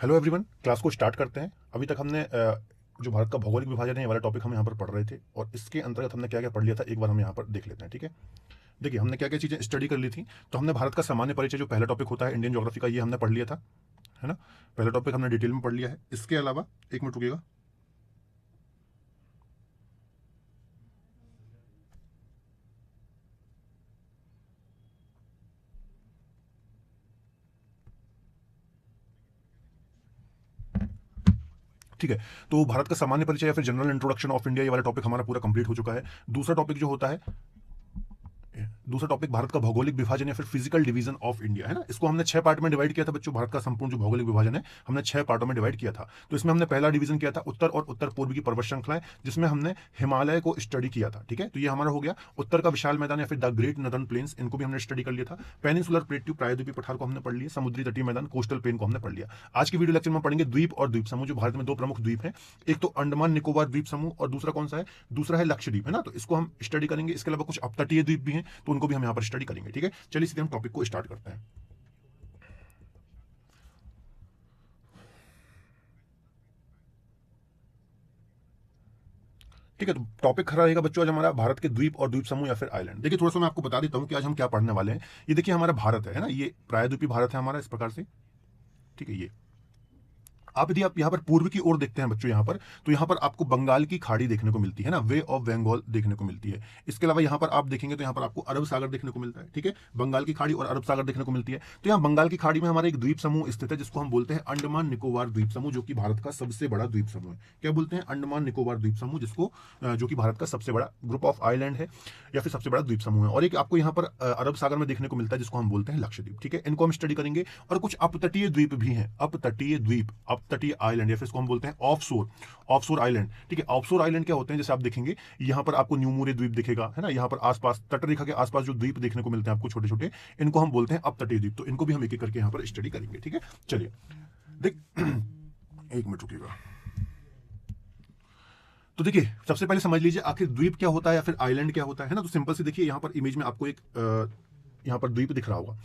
Hello everyone, class को start करते हैं। अभी तक हमने जो भारत का भौगोलिक विभाजन है ये वाला टॉपिक हम यहाँ पर पढ़ रहे थे और इसके अंतर्गत हमने क्या क्या पढ़ लिया था एक बार हम यहाँ पर देख लेते हैं। ठीक है, देखिए हमने क्या क्या चीज़ें स्टडी कर ली थी। तो हमने भारत का सामान्य परिचय जो पहला टॉपिक होता है इंडियन ज्योग्राफी का, ये हमने पढ़ लिया था, है ना। पहला टॉपिक हमने डिटेल में पढ़ लिया है। इसके अलावा एक मिनट रुकिएगा। ठीक है, तो भारत का सामान्य परिचय या फिर जनरल इंट्रोडक्शन ऑफ इंडिया ये वाला टॉपिक हमारा पूरा कंप्लीट हो चुका है। दूसरा टॉपिक जो होता है, दूसरा टॉपिक भारत का भौगोलिक विभाजन या फिर फिजिकल डिवीजन ऑफ इंडिया, है ना। इसको हमने 6 पार्ट में डिवाइड किया था बच्चों। भारत का संपूर्ण जो भौगोलिक विभाजन है हमने 6 पार्टों में डिवाइड किया था। तो इसमें हमने पहला डिवीजन किया था उत्तर और उत्तर पूर्व की पर्वत श्रृंखलाएं, जिसमें हमने हिमालय को स्टडी किया था। ठीक है, तो ये हमारा हो गया। उत्तर का विशाल मैदान या फिर द ग्रेट नदर्न प्लेन्स, इनको भी हमने स्टडी कर लिया था। पेनिनसुलर प्लेट्यू प्रायद्वीपीय पठार को हमने पढ़ लिया। समुद्री तटीय मैदान कोस्टल प्लेन को हमने पढ़ लिया। आज की वीडियो लेक्चर में पढ़ेंगे द्वीप और द्वीप समूह। जो भारत में 2 प्रमुख द्वीप हैं, एक तो अंडमान निकोबार द्वीप समूह और दूसरा कौन सा है, दूसरा है लक्षद्वीप, है ना। तो इसको हम स्टडी करेंगे। इसके अलावा कुछ अपतटीय द्वीप भी हैं, तो उनको भी हम यहाँ पर स्टडी करेंगे। ठीक है, चलिए सीधे हम टॉपिक को स्टार्ट करते हैं। ठीक है, तो टॉपिक खड़ा रहेगा बच्चों आज हमारा भारत के द्वीप और द्वीप समूह या फिर आइलैंड। देखिए थोड़ा सा मैं आपको बता देता हूं कि आज हम क्या पढ़ने वाले हैं। ये देखिए हमारा भारत है ना, ये प्रायद्वीपीय भारत है हमारा इस प्रकार से। ठीक है, ये आप यदि आप यहाँ पर पूर्व की ओर देखते हैं बच्चों यहाँ पर, तो यहाँ पर आपको बंगाल की खाड़ी देखने को मिलती है ना, वे ऑफ बंगाल देखने को मिलती है। इसके अलावा यहाँ पर आप देखेंगे तो यहाँ पर आपको अरब सागर देखने को मिलता है। ठीक है, बंगाल की खाड़ी और अरब सागर देखने को मिलती है। तो यहाँ बंगाल की खाड़ी में हमारा एक द्वीप समूह स्थित है जिसको हम बोलते हैं अंडमान निकोबार द्वीप समूह, जो कि भारत का सबसे बड़ा द्वीप समूह है। क्या बोलते हैं, अंडमान निकोबार द्वीप समूह, जिसको जो कि भारत का सबसे बड़ा ग्रुप ऑफ आइलैंड है या फिर सबसे बड़ा द्वीप समूह है। और एक आपको यहाँ पर अरब सागर में देखने को मिलता है जिसको हम बोलते हैं लक्षद्वीप। ठीक है, इनको हम स्टडी करेंगे। और कुछ अपतटीय द्वीप भी हैं, अपतटीय द्वीप, अपतटीय आइलैंड या फिर इसको हम बोलते हैं ऑफशोर, ऑफशोर आइलैंड। ठीक है, ऑफशोर आइलैंड क्या होते हैं, जैसे आप देखेंगे यहाँ पर आपको न्यूमोरे द्वीप दिखेगा, है ना। यहाँ पर आसपास तट रेखा के आसपास जो द्वीप देखने को मिलते हैं आपको छोटे छोटे, इनको हम बोलते हैं अपतटीय द्वीप। तो इनको भी हम एक एक करके यहाँ पर स्टडी करेंगे। ठीक है, चलिए देख एक मिनट रुकिएगा। तो देखिए सबसे पहले समझ लीजिए आखिर द्वीप क्या होता है या फिर आइलैंड क्या होता है ना। तो सिंपल से देखिए यहाँ पर इमेज में आपको एक यहाँ पर द्वीप दिख रहा होगा।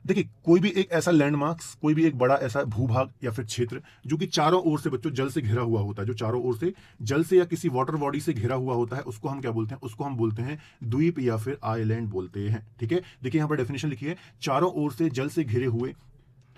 देखिए कोई भी एक ऐसा लैंडमार्क, कोई भी एक बड़ा ऐसा भूभाग या फिर क्षेत्र जो कि चारों ओर से बच्चों जल से घिरा हुआ होता है, जो चारों ओर से जल से या किसी वाटर बॉडी से घिरा हुआ होता है, उसको हम क्या बोलते हैं, उसको हम बोलते हैं द्वीप या फिर आइलैंड बोलते हैं। ठीक है, देखिए यहाँ पर डेफिनेशन लिखी है, चारों ओर से जल से घिरे हुए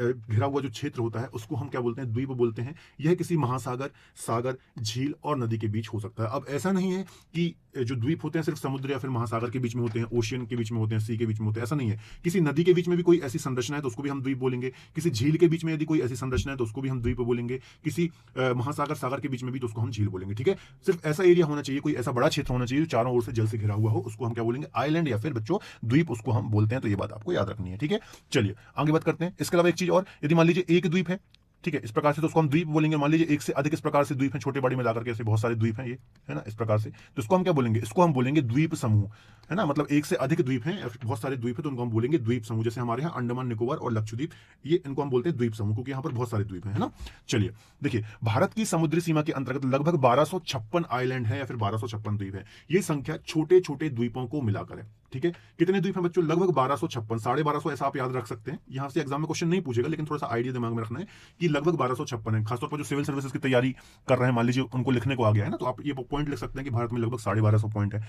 घिरा हुआ जो क्षेत्र होता है उसको हम क्या बोलते हैं, द्वीप बोलते हैं। यह किसी महासागर, सागर, झील और नदी के बीच हो सकता है। अब ऐसा नहीं है कि जो द्वीप होते हैं सिर्फ समुद्र या फिर महासागर के बीच में होते हैं, ओशियन के बीच में होते हैं, सी के बीच में होते हैं, ऐसा नहीं है। किसी नदी के बीच में भी कोई ऐसी संरचना है तो उसको भी हम द्वीप बोलेंगे। किसी झील के बीच में यदि कोई ऐसी संरचना है तो उसको भी हम द्वीप बोलेंगे। किसी महासागर, सागर के बीच में भी तो उसको हम झील बोलेंगे। ठीक है, सिर्फ ऐसा एरिया होना चाहिए, कोई ऐसा बड़ा क्षेत्र होना चाहिए जो चारों ओर से जल से घिरा हुआ हो, उसको हम क्या बोलेंगे, आइलैंड या फिर बच्चों द्वीप उसको हम बोलते हैं। तो ये बात आपको याद रखनी है। ठीक है, चलिए आगे बात करते हैं। इसके अलावा एक चीज और, यदि मान लीजिए एक द्वीप है, ठीक है, इस प्रकार से, तो उसको हम द्वीप बोलेंगे। मान लीजिए एक से अधिक इस प्रकार से द्वीप हैं, छोटे बड़े मिलाकर के ऐसे बहुत सारे द्वीप हैं ये, है ना, इस प्रकार से, तो इसको हम क्या बोलेंगे, इसको हम बोलेंगे द्वीप समूह, है ना। मतलब एक से अधिक द्वीप हैं, बहुत सारे द्वीप हैं, तो उनको हम बोलेंगे द्वीप समूह। जैसे हमारे यहाँ अंडमान निकोबार और लक्षद्वीप, ये इनको हम बोलते हैं द्वीप समूह, क्योंकि यहाँ पर बहुत सारे द्वीप हैं, है ना। चलिए देखिए, भारत की समुद्री सीमा के अंतर्गत लगभग 1256 आइलैंड है या फिर 1256 द्वीप है। ये संख्या छोटे छोटे द्वीपों को मिलाकर है। ठीक है, कितने द्वीप हैं बच्चों, लगभग 1256, 1250 ऐसा आप याद रख सकते हैं। यहां से एग्जाम में क्वेश्चन नहीं पूछेगा, लेकिन थोड़ा सा आइडिया दिमाग में रखना है कि लगभग 1256 है। खासतौर पर जो सिविल सर्विसेज की तैयारी कर रहे हैं, मान लीजिए उनको लिखने को आ गया है ना, तो आप ये पॉइंट लिख सकते हैं कि भारत में लगभग 1250 पॉइंट है,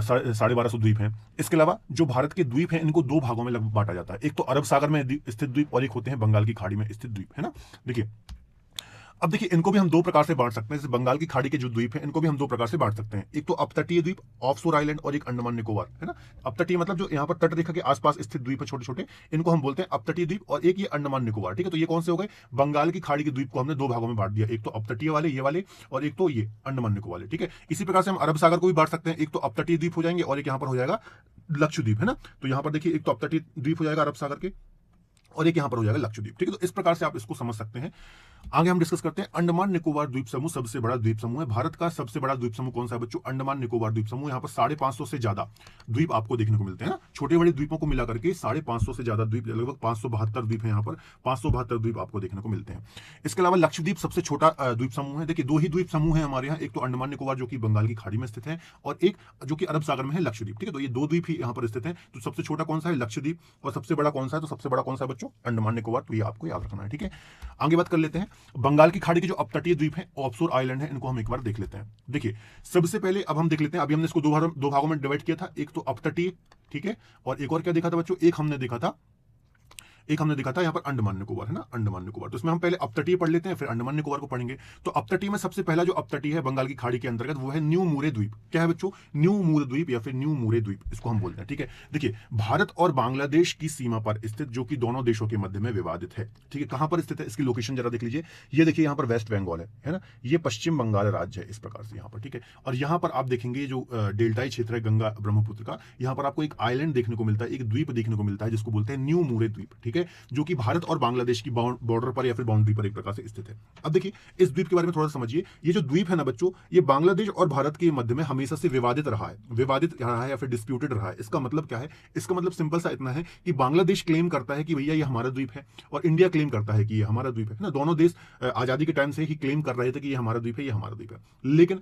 1250 द्वीप हैं। इसके अलावा जो भारत के द्वीप हैं इनको 2 भागों में लगभग बांटा जाता है। एक तो अरब सागर में स्थित द्वीप और एक होते हैं बंगाल की खाड़ी में स्थित द्वीप, है ना। देखिए अब देखिए इनको भी हम 2 प्रकार से बांट सकते हैं। जैसे बंगाल की खाड़ी के जो द्वीप हैं इनको भी हम 2 प्रकार से बांट सकते हैं। एक तो अपतटीय द्वीप, ऑफशोर आइलैंड, और एक अंडमान निकोबार, है ना। अपतटीय मतलब जो यहाँ पर तट रेखा के आसपास स्थित द्वीप है छोटे छोटे, इनको हम बोलते हैं अपतटीय द्वीप, और एक ये अंडमान निकोबार। ठीक है, तो ये कौन से हो गए, बंगाल की खाड़ी के द्वीप को हमने 2 भागों में बांट दिया, एक तो अपतटीय वाले ये वाले, और एक तो ये अंडमान निकोबार वाले। ठीक है, इसी प्रकार से हम अरब सागर को भी बांट सकते हैं। एक तो अपतटीय द्वीप हो जाएंगे और एक यहाँ पर हो जाएगा लक्षद्वीप, है ना। तो यहाँ पर देखिए एक तो अपतटीय द्वीप हो जाएगा अरब सागर के, और एक यहां पर हो जाएगा लक्षद्वीप। ठीक है, तो इस प्रकार से आप इसको समझ सकते हैं। आगे हम डिस्कस करते हैं अंडमान निकोबार द्वीप समूह सबसे बड़ा द्वीप समूह है। भारत का सबसे बड़ा द्वीप समूह कौन सा है बच्चों? अंडमान निकोबार द्वीप समूह। यहाँ पर 550 से ज्यादा द्वीप आपको देखने को मिलते हैं ना, छोटे बड़े द्वीपों को मिलाकर के 550 से ज्यादा द्वीप, लगभग 572 द्वीप है यहाँ पर, 572 द्वीप आपको देखने को मिलते हैं। इसके अलावा लक्षद्वीप सबसे छोटा द्वीप समूह है। देखिए 2 ही द्वीप समूह है हमारे यहाँ, एक तो अंडमान निकोबार जो कि बंगाल की खाड़ी में स्थित है, और एक जो कि अरब सागर में है, लक्षद्वीप। ठीक है, तो ये 2 द्वीप ही यहाँ पर स्थित है। तो सबसे छोटा कौन सा है? लक्षद्वीप। और सबसे बड़ा कौन सा है? तो सबसे बड़ा कौन सा है बच्चों? अंडमान निकोबार। तो ये आपको याद रखना है। ठीक है, आगे बात कर लेते हैं बंगाल की खाड़ी के जो अपतटीय द्वीप है, ऑफशोर आइलैंड है, इनको हम एक बार देख लेते हैं। देखिए सबसे पहले अब हम देख लेते हैं, अभी हमने इसको दो भागों में डिवाइड किया था, एक तो अपतटीय, ठीक है, और एक और क्या देखा था बच्चों? एक हमने देखा था यहाँ पर अंडमान निकोबार, है ना, अंडमान निकोबार। तो इसमें हम पहले अपतटीय पढ़ लेते हैं, फिर अंडमान निकोबार को पढ़ेंगे। तो अपतटीय में सबसे पहला जो अपतटीय है बंगाल की खाड़ी के अंतर्गत, वो है न्यू मूरे द्वीप। क्या है बच्चों? न्यू मूर द्वीप या फिर न्यू मूरे द्वीप, इसको हम बोलते हैं। ठीक है, देखिए भारत और बांग्लादेश की सीमा पर स्थित, जो कि दोनों देशों के मध्य में विवादित है। ठीक है, कहां पर स्थित है? इसकी लोकेशन जरा देख लीजिए। ये देखिए यहाँ पर वेस्ट बंगाल है ना, ये पश्चिम बंगाल राज्य है इस प्रकार से यहाँ पर। ठीक है, और यहाँ पर आप देखेंगे जो डेल्टाई क्षेत्र है गंगा ब्रह्मपुत्र का, यहाँ पर आपको एक आइलैंड देखने को मिलता है, एक द्वीप देखने को मिलता है, जिसको बोलते हैं न्यू मूरे द्वीप। ठीक है, जो कि भारत और बांग्लादेश की बॉर्डर पर या फिर बाउंड्री पर एक प्रकार से स्थित है। अब देखिए इस द्वीप के बारे में थोड़ा सा समझिए। ये जो द्वीप है ना बच्चों, ये बांग्लादेश और भारत के मध्य में हमेशा से विवादित रहा है या फिर डिस्प्यूटेड रहा है। इसका मतलब क्या है? इसका मतलब सिंपल सा इतना है कि बांग्लादेश क्लेम करता है कि भैया ये हमारा द्वीप है, और इंडिया क्लेम करता है कि ये हमारा द्वीप है ना। दोनों देश आजादी के टाइम से ही क्लेम कर रहे थे कि ये हमारा द्वीप है, ये हमारा द्वीप है। लेकिन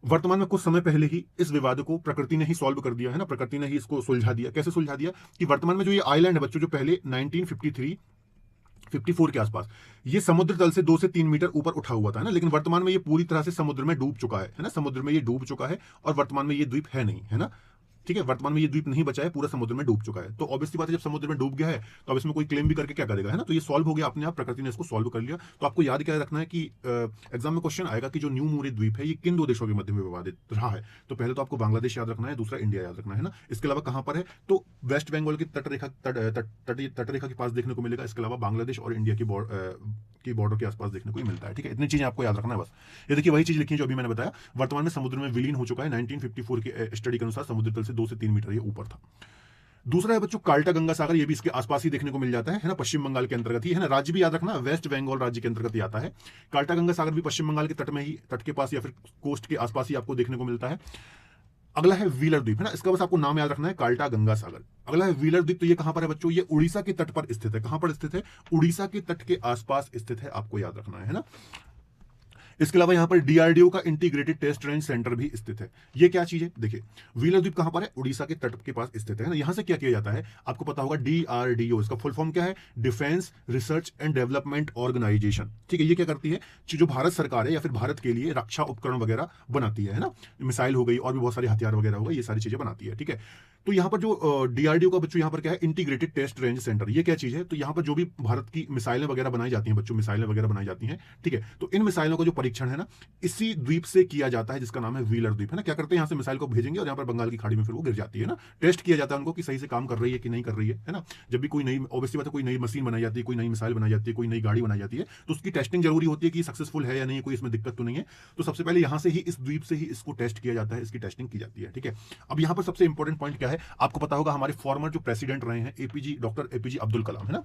वर्तमान में कुछ समय पहले ही इस विवाद को प्रकृति ने ही सॉल्व कर दिया है ना, प्रकृति ने ही इसको सुलझा दिया। कैसे सुलझा दिया? कि वर्तमान में जो ये आइलैंड है बच्चों, जो पहले 1954 के आसपास ये समुद्र तल से 2 से 3 मीटर ऊपर उठा हुआ था ना, लेकिन वर्तमान में ये पूरी तरह से समुद्र में डूब चुका है ना, समुद्र में ये डूब चुका है, और वर्तमान में ये द्वीप है नहीं, है ना। ठीक है, वर्तमान में ये द्वीप नहीं बचा है, पूरा समुद्र में डूब चुका है। तो ऑब्वियसली बात है, जब समुद्र में डूब गया है तो अब इसमें कोई क्लेम भी करके क्या करेगा, है ना। तो ये सॉल्व हो गया अपने आप, प्रकृति ने इसको सॉल्व कर लिया। तो आपको याद क्या रखना है कि एग्जाम में क्वेश्चन आएगा कि जो न्यू मूरे द्वीप है ये किन 2 देशों के मध्य में विवादित रहा है। तो पहले तो आपको बांग्लादेश याद रखना है, दूसरा इंडिया याद रखना है ना। इसके अलावा कहां पर है? तो वेस्ट बंगाल की तटरेखा के पास देखने को मिलेगा। इसके अलावा बांग्लादेश और इंडिया की बॉर्डर के आसपास देखने को मिलता है। ठीक है, इतनी चीजें आपको याद रखना है बस। ये देखिए वही चीज लिखी है जो अभी मैंने बताया, वर्तमान में समुद्र में विलीन हो चुका है। 1954 के स्टडी के अनुसार समुद्र तल से 2 से 3 मीटर ये ऊपर था। दूसरा है बच्चों काल्टा गंगा सागर, ये भी इसके आसपास ही देखने को मिल जाता है ना, पश्चिम बंगाल के अंतर्गत ही है ना। राज्य भी याद रखना, वेस्ट बंगाल राज्य के अंतर्गत ही आता है। काल्टा गंगा सागर भी पश्चिम बंगाल के तट के पास या फिर कोस्ट के आसपास ही आपको देखने को मिलता है। अगला है व्हीलर द्वीप, है ना, इसका बस आपको नाम याद रखना है, काल्टा गंगा सागर। अगला है व्हीलर द्वीप, तो ये कहां पर है बच्चों? ये उड़ीसा के तट पर स्थित है। कहां पर स्थित है? उड़ीसा के तट के आसपास स्थित है, आपको याद रखना है ना। इसके अलावा यहां पर डीआरडीओ का इंटीग्रेटेड टेस्ट रेंज सेंटर भी स्थित है। ये क्या चीज है? देखिए व्हीलर द्वीप कहां पर है? उड़ीसा के तट के पास स्थित है ना। यहां से क्या किया जाता है आपको पता होगा, डीआरडीओ, इसका फुल फॉर्म क्या है? Defence research and development organisation. ठीक है, ये क्या करती है? जो भारत सरकार है या फिर भारत के लिए रक्षा उपकरण वगैरह बनाती है ना, मिसाइल हो गई और भी बहुत सारे हथियार वगैरह हो गए, ये सारी चीजें बनाती है। ठीक है, तो यहाँ पर जो डीआरडीओ का बच्चों यहाँ पर क्या है? Integrated test range centre. ये क्या चीज है? तो यहाँ पर जो भी भारत की मिसाइलें वगैरह बनाई जाती हैं बच्चों, मिसाइलें वगैरह बनाई जाती हैं, ठीक है, तो इन मिसाइलों का जो परीक्षण है ना, इसी द्वीप से किया जाता है, जिसका नाम है व्हीलर द्वीप, है ना। क्या करते हैं? यहाँ से मिसाइल को भेजेंगे और यहाँ पर बंगाल की खाड़ी में फिर वो गिर जाती है ना। टेस्ट किया जाता है उनको कि सही से काम कर रही है कि नहीं कर रही है ना। जब भी कोई नई, ऑब्वियसली बात है, कोई नई मशीन बनाई जाती है, कोई नई मिसाइल बनाई जाती है, कोई नई गाड़ी बनाई जाती है, तो उसकी टेस्टिंग जरूरी होती है कि सक्सेसफुल है या नहीं, कोई इसमें दिक्कत तो नहीं है। तो सबसे पहले यहाँ से ही, इस द्वीप से ही इसको टेस्ट किया जाता है, इसकी टेस्टिंग की जाती है। ठीक है, अब यहाँ पर सबसे इंपॉर्टेंट पॉइंट क्या है आपको पता होगा, हमारे फॉर्मर जो प्रेसिडेंट रहे हैं डॉक्टर एपीजे अब्दुल कलाम, है ना,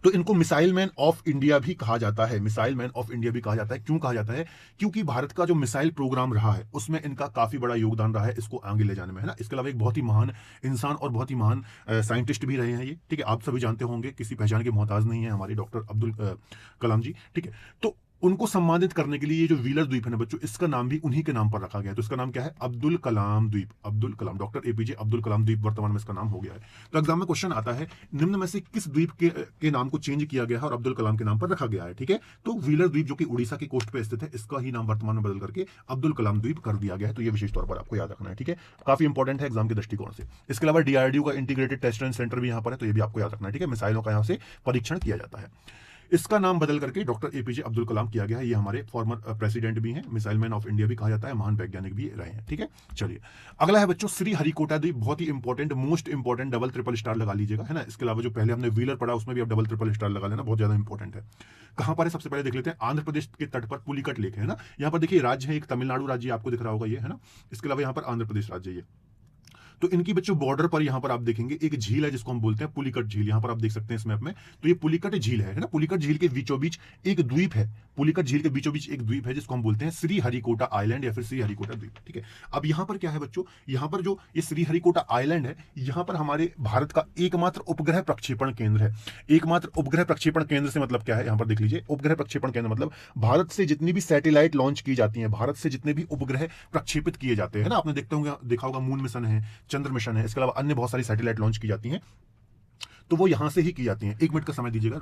तो इनको मिसाइल मैन ऑफ इंडिया भी कहा जाता है। मिसाइल मैन ऑफ इंडिया भी कहा जाता है। क्यों कहा जाता है? क्योंकि भारत का जो मिसाइल प्रोग्राम रहा है उसमें इनका काफी बड़ा योगदान रहा है इसको आगे ले जाने में, है ना। इसके अलावा एक बहुत ही महान इंसान और बहुत ही महान साइंटिस्ट भी रहे हैं ये। ठीक है, आप सभी जानते होंगे, किसी पहचान के मोहताज नहीं है हमारे डॉक्टर अब्दुल कलाम जी। ठीक है, तो उनको सम्मानित करने के लिए ये जो व्हीलर द्वीप है ना बच्चों, इसका नाम भी उन्हीं के नाम पर रखा गया है। तो इसका नाम क्या है? अब्दुल कलाम द्वीप। अब्दुल कलाम, डॉक्टर एपीजे अब्दुल कलाम द्वीप वर्तमान में इसका नाम हो गया है। तो एग्जाम में क्वेश्चन आता है, निम्न में से किस द्वीप के नाम को चेंज किया गया है और अब्दुल कलाम के नाम पर रखा गया है? ठीक है, तो व्हीलर द्वीप जो कि उड़ीसा की कोस्ट पे स्थित है, इसका ही नाम वर्तमान में बदल करके अब्दुल कलाम द्वीप कर दिया गया है। तो ये विशेष तौर पर आपको याद रखना है। ठीक है, काफी इंपॉर्टेंट है एग्जाम के दृष्टिकोण से। इसके अलावा डीआरडीओ का इंटीग्रेटेड टेस्ट रेंज सेंटर भी यहाँ पर है, तो ये भी आपको याद रखना है। ठीक है, मिसाइलों का यहाँ से परीक्षण किया जाता है। इसका नाम बदल करके डॉक्टर एपीजे अब्दुल कलाम किया गया है। ये हमारे फॉर्मर प्रेसिडेंट भी हैं, मिसाइल मैन ऑफ इंडिया भी कहा जाता है, महान वैज्ञानिक भी रहे हैं। ठीक है, चलिए अगला है बच्चों श्री हरिकोटा द्वीप। बहुत ही important, most important, double triple star लगा लीजिएगा, है ना। इसके अलावा जो पहले हमने व्हीलर पढ़ा उसमें भी अब डबल ट्रिपल स्टार लगा लेना, बहुत ज्यादा इंपॉर्टेंट है। कहां पर है सबसे पहले देख लेते हैं। आंध्र प्रदेश के तट पर पुलिकट लेक है ना। यहाँ पर देखिए राज्य है, एक तमिलनाडु राज्य आपको दिख रहा होगा ये, है ना। इसके अलावा यहाँ पर आंध्र प्रदेश राज्य ये। तो इनकी बच्चों बॉर्डर पर यहां पर आप देखेंगे एक झील है जिसको हम बोलते हैं पुलिकट झील, यहां पर आप देख सकते हैं इस मैप में। तो ये पुलिकट झील है ना, पुलिकट झील के बीचों बीच एक द्वीप है, पुलिकट झील के बीचों बीच एक द्वीप है जिसको हम बोलते हैं श्री हरिकोटा आइलैंड या फिर श्री हरिकोटा द्वीप, ठीक है। अब यहां पर क्या है बच्चों, यहां पर जो ये श्री हरिकोटा आइलैंड है, यहां पर हमारे भारत का एकमात्र उपग्रह प्रक्षेपण केंद्र है। एकमात्र उपग्रह प्रक्षेपण केंद्र से मतलब क्या है, यहां पर देख लीजिए, उपग्रह प्रक्षेपण केंद्र मतलब भारत से जितनी भी सैटेलाइट लॉन्च की जाती हैं, भारत से जितने भी उपग्रह प्रक्षेपित किए जाते हैं ना, आपने देखा होगा मून मिशन है, चंद्र मिशन है, इसके अलावा अन्य बहुत सारी सैटेलाइट लॉन्च की जाती हैं, तो वो यहां से ही की जाती हैं। 1 मिनट का समय दीजिएगा।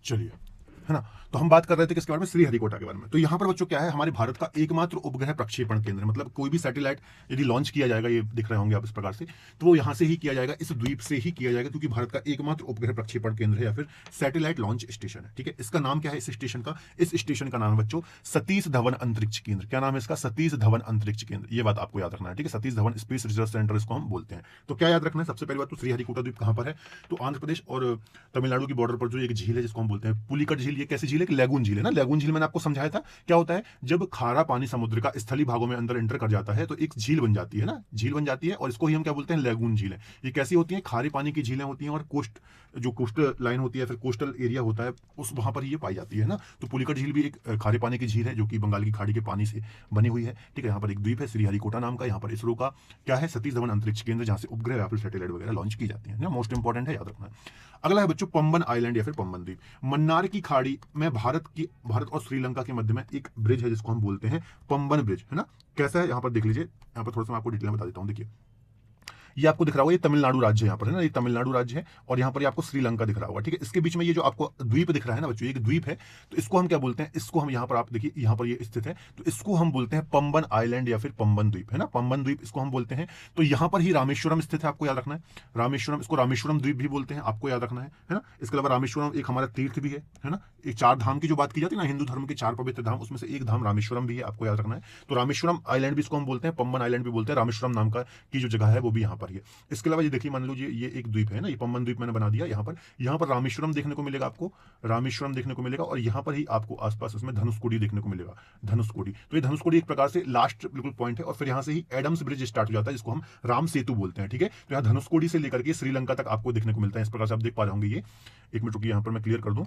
चलिए, है ना। तो हम बात कर रहे थे किसके बारे में, श्री हरिकोटा के बारे में। तो यहां पर बच्चों क्या है, हमारे भारत का एकमात्र उपग्रह प्रक्षेपण केंद्र, मतलब कोई भी सैटेलाइट यदि लॉन्च किया जाएगा, ये दिख रहे होंगे आप इस प्रकार से, तो वो यहां से ही किया जाएगा, इस द्वीप से ही किया जाएगा, क्योंकि भारत का एकमात्र उपग्रह प्रक्षेपण केंद्र है या फिर सैटेलाइट लॉन्च स्टेशन है, ठीक है। इसका नाम क्या है इस स्टेशन का, इस स्टेशन का नाम है बच्चों सतीश धवन अंतरिक्ष केंद्र। क्या नाम है इसका, सतीश धवन अंतरिक्ष केंद्र, ये बात आपको याद रखना है, ठीक है। Satish Dhawan space research centre इसको हम बोलते हैं। तो क्या याद रखना है, सबसे पहली बात तो श्री हरिकोटा द्वीप कहां पर है, तो आंध्र प्रदेश और तमिलनाडु की बॉर्डर पर जो एक झील है जिसको हम बोलते हैं पुलिकट झील। ये कैसी झील है, लैगून झील है ना। लैगून झील मैंने आपको समझाया था, क्या होता है, जब खारा पानी समुद्र का स्थलीय भागों में अंदर एंटर कर जाता है तो एक झील बन जाती है ना, झील बन जाती है, और इसको ही हम क्या बोलते हैं, लैगून झील है। ये कैसी होती है, खारे पानी की झीलें होती हैं, और जो कोस्टल लाइन होती है, फिर कोस्टल एरिया होता है, उस वहां पर ये पाई जाती है ना। तो पुलिकट झील भी एक खारे पानी की झील है जो कि बंगाल की खाड़ी के पानी से बनी हुई है, ठीक है। यहाँ पर एक द्वीप है श्री हरिकोटा नाम का, यहाँ पर इसरो का क्या है, सतीश धवन अंतरिक्ष केंद्र, जहां से उपग्रह या फिर सैटेलाइट वगैरह लॉन्च की जाती है, मोस्ट इंपॉर्टेंट है, याद रखना है। अगला है बच्चों पंबन आइलैंड या फिर पंबन द्वीप। मन्नार की खाड़ी में भारत और श्रीलंका के मध्य में एक ब्रिज है जिसको हम बोलते हैं पंबन ब्रिज, है ना। कैसा है, यहां पर देख लीजिए, यहां पर थोड़ा सा मैं आपको डिटेल में बता देता हूं। देखिए, ये आपको दिख रहा होगा, ये तमिलनाडु राज्य है, यहाँ पर है ना, ये तमिलनाडु राज्य है, और यहाँ पर ये आपको श्रीलंका दिख रहा होगा, ठीक है। इसके बीच में ये जो आपको द्वीप दिख रहा है ना बच्चों, एक द्वीप है, तो इसको हम क्या बोलते हैं, इसको हम यहाँ पर आप देखिए, यहाँ पर ये स्थित है, तो इसको हम बोलते हैं पंबन आइलैंड या फिर पंबन द्वीप, है ना, पंबन द्वीप इसको हम बोलते हैं। तो यहाँ पर ही रामेश्वरम स्थित है, आपको याद रखना है, रामेश्वरम, इसको रामेश्वरम द्वीप भी बोलते हैं, आपको याद रखना है ना। इसके अलावा रामेश्वरम एक हमारा तीर्थ भी है ना, एक 4 धाम की जो बात की जाती है ना, हिंदू धर्म के 4 पवित्र धाम, उसमें से एक धाम रामेश्वरम भी है, आपको याद रखना है। तो रामेश्वरम आइलैंड भी इसको हम बोलते हैं, पंबन आइलैंड भी बोलते हैं, रामेश्वरम नाम का की जो जगह है वो भी यहाँ पर है। इसके अलावा ये देखिए, मान लीजिए ये एक द्वीप है ना, ये पंबन द्वीप मैंने बना दिया, यहाँ पर रामेश्वरम देखने को मिलेगा, आपको रामेश्वरम देखने को मिलेगा, और यहाँ पर ही आपको आसपास उसमें धनुषकोडी देखने को मिलेगा, धनुषकोडी। तो ये धनुषकोडी एक प्रकार से लास्ट बिल्कुल पॉइंट है, और फिर यहाँ से ही एडम्स ब्रिज स्टार्ट हो जाता है जिसको हम राम सेतु बोलते हैं, ठीक है। तो यहाँ धनुषकोडी से लेकर के श्रीलंका तक आपको देखने को मिलता है, इस प्रकार से आप देख पा रहे होंगे। ये 1 मिनट रुकिए, यहाँ पर मैं क्लियर कर दूं।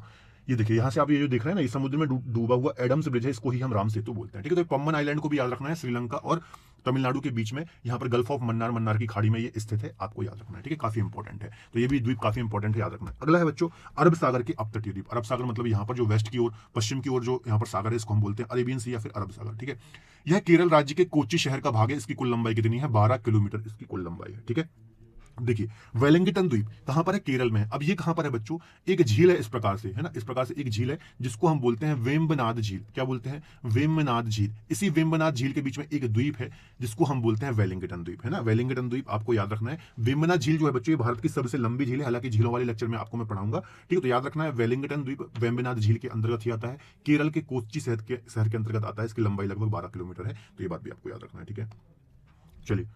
ये देखिए, यहाँ से आप ये जो देख रहे हैं ना, ये समुद्र में डूबा हुआ एडम्स ब्रिज है, इसको ही हम राम सेतु बोलते हैं, ठीक है। तो पंबन आइलैंड को भी याद रखना है, श्रीलंका और तमिलनाडु के बीच में, यहाँ पर गल्फ ऑफ मन्नार की खाड़ी में ये स्थित है, आपको याद रखना है, ठीक है, काफी इंपॉर्टेंट है। तो ये भी द्वीप काफी इंपॉर्टेंट है, याद रखना है। अगला है बच्चों अरब सागर के अपतटीय द्वीप। अरब सागर मतलब यहाँ पर जो वेस्ट की ओर, पश्चिम की ओर जो यहाँ पर सागर है, इसको हम बोलते हैं अरेबियन सी या फिर अरब सागर, ठीक है। यह केरल राज्य के कोच्चि शहर का भाग है। इसकी कुल लंबाई कितनी है, 12 किलोमीटर इसकी कुल लंबाई है, ठीक है। देखिए, वेलिंगटन द्वीप कहां पर है, केरल में है। अब ये कहां पर है बच्चों, एक झील है इस प्रकार से, है ना, इस प्रकार से एक झील है जिसको हम बोलते हैं वेम्बनाद झील। क्या बोलते हैं, वेम्बनाद झील। इसी वेम्बनाद झील के बीच में एक द्वीप है जिसको हम बोलते हैं वेलिंगटन द्वीप, है ना, वेलिंगटन द्वीप आपको याद रखना है। वेम्बनाद झील जो है बच्चों, ये भारत की सबसे लंबी झील है, हालांकि झीलों वाले लेक्चर में आपको मैं पढ़ाऊंगा, ठीक है। तो याद रखना है, वेलिंगटन द्वीप वेम्बनाद झील के अंतर्गत ही आता है, केरल के कोच्चि शहर के अंतर्गत आता है। इसकी लंबाई लगभग 12 किलोमीटर है, तो ये बात भी आपको याद रखना है, ठीक है। चलिए,